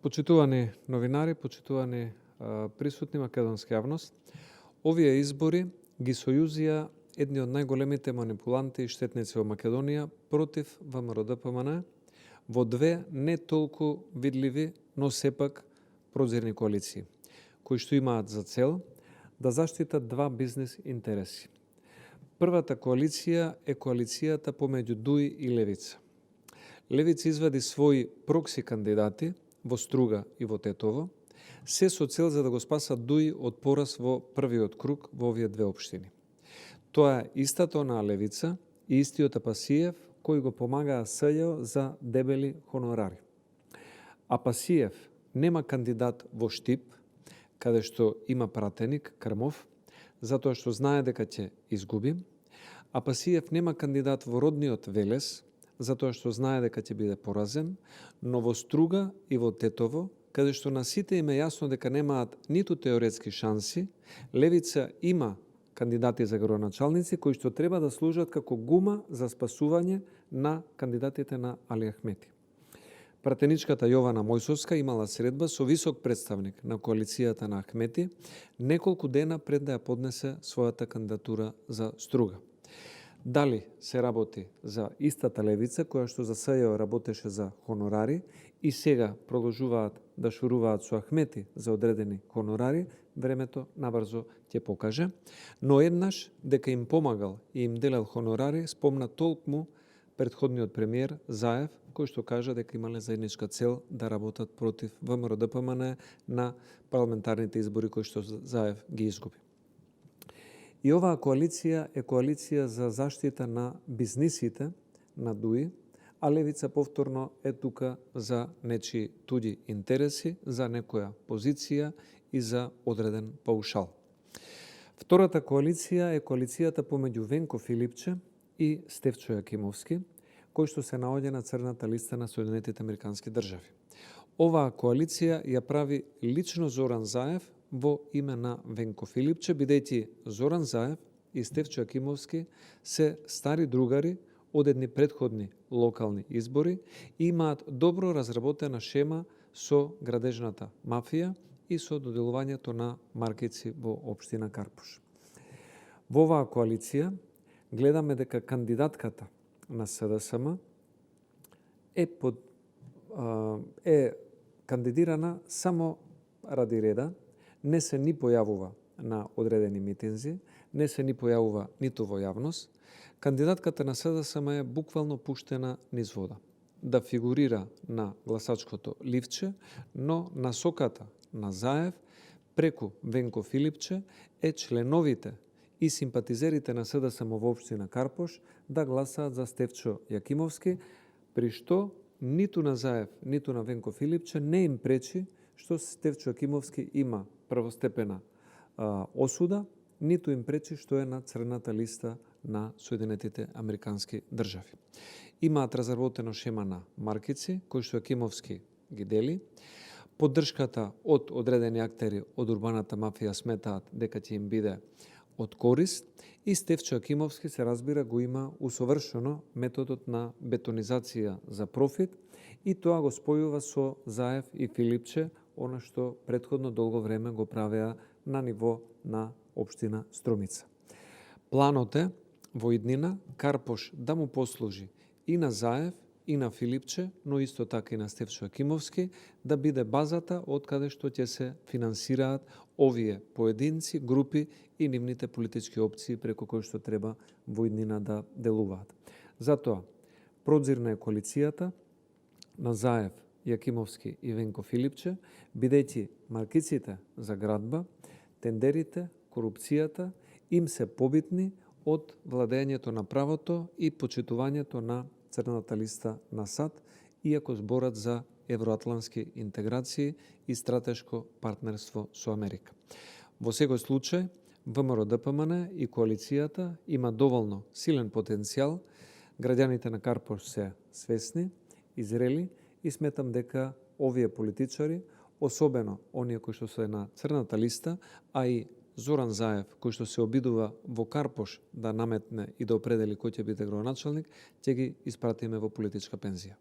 Почитувани новинари, почитувани присутни македонска јавност, овие избори ги сојузија едни од најголемите манипуланти и штетници во Македонија против ВМРО-ДПМН во две не толку видливи, но сепак прозирни коалиции, кои што имаат за цел да заштитат два бизнес интереси. Првата коалиција е коалицијата помеѓу ДУИ и Левица. Левица извади своји прокси кандидати во Струга и во Тетово, се со цел за да го спасат ДУИ од пораз во првиот круг во овие две општини. Тоа е истата онаа Левица и истиот Апасиев кои го помагаа СЈО за дебели хонорари. Апасиев нема кандидат во Штип, каде што има пратеник Крмов, затоа што знае дека ќе изгуби. Апасиев нема кандидат во родниот Велес, затоа што знае дека ќе биде поразен, но во Струга и во Тетово, каде што на сите им е јасно дека немаат ниту теоретски шанси, Левица има кандидати за градоначалници кои што треба да служат како гума за спасување на кандидатите на Али Ахмети. Пратеничката Јована Мојсовска имала средба со висок представник на коалицијата на Ахмети неколку дена пред да ја поднесе својата кандидатура за Струга. Дали се работи за истата Левица, која што за СЈО работеше за хонорари и сега продолжуваат да шуруваат со Ахмети за одредени хонорари, времето набрзо ќе покаже, но еднаш дека им помагал и им делел хонорари, спомна толкму претходниот премиер Заев, кој што кажа дека имале заедничка цел да работат против ВМРО-ДПМН на парламентарните избори кои што Заев ги изгуби. И оваа коалиција е коалиција за заштита на бизнисите на ДУИ, а Левица повторно е тука за нечии туѓи интереси, за некоја позиција и за одреден паушал. Втората коалиција е коалицијата помеѓу Венко Филипче и Стефчо Јакимовски, кој што се наоѓа на црната листа на Соединетите Американски држави. Оваа коалиција ја прави лично Зоран Заев во име на Венко Филипче, бидејќи Зоран Заев и Стефчо Јакимовски се стари другари од едни претходни локални избори и имаат добро разработена шема со градежната мафија и со доделувањето на маркици во општина Карпуш. Во оваа коалиција гледаме дека кандидатката на СДСМ е кандидирана само ради реда, не се ни појавува на одредени митинзи, не се ни појавува ниту во јавност. Кандидатката на СДСМ е буквално пуштена низ вода да фигурира на гласачкото ливче, но насоката на Заев преку Венко Филипче е членовите и симпатизерите на СДСМ во општина Карпош да гласаат за Стефчо Јакимовски, при што ниту на Заев, ниту на Венко Филипче не им пречи што Стефчо Јакимовски има првостепена осуда, ниту им пречи што е на црната листа на Соединетите Американски држави. Имаат разработено шема на маркици, кои што Јакимовски ги дели. Поддршката од одредени актери од урбаната мафија сметаат дека ќе им биде од корист и Стефчо Јакимовски се разбира го има усовршено методот на бетонизација за профит и тоа го спојува со Заев и Филипче, она што претходно долго време го правеа на ниво на општина Струмица. Планот е во иднина Карпош да му послужи и на Заев и на Филипче, но исто така и на Стефчо Јакимовски, да биде базата од каде што ќе се финансираат овие поединци, групи и нивните политички опции преку кои што треба во иднина да делуваат. Затоа, прозирна е коалицијата на Заев, Јакимовски и Венко Филипче, бидејќи маркиците за градба, тендерите, корупцијата им се побитни од владењето на правото и почитувањето на црната листа на САД, иако зборат за евроатлантски интеграции и стратешко партнерство со Америка. Во секој случај, ВМРО-ДПМН и коалицијата има доволно силен потенцијал, граѓаните на Карпош се свесни и зрели и сметам дека овие политичари, особено оние кои што се на црната листа, а и Зоран Заев, кој што се обидува во Карпош да наметне и да определи кој ќе биде градоначалник, ќе ги испратиме во политичка пензија.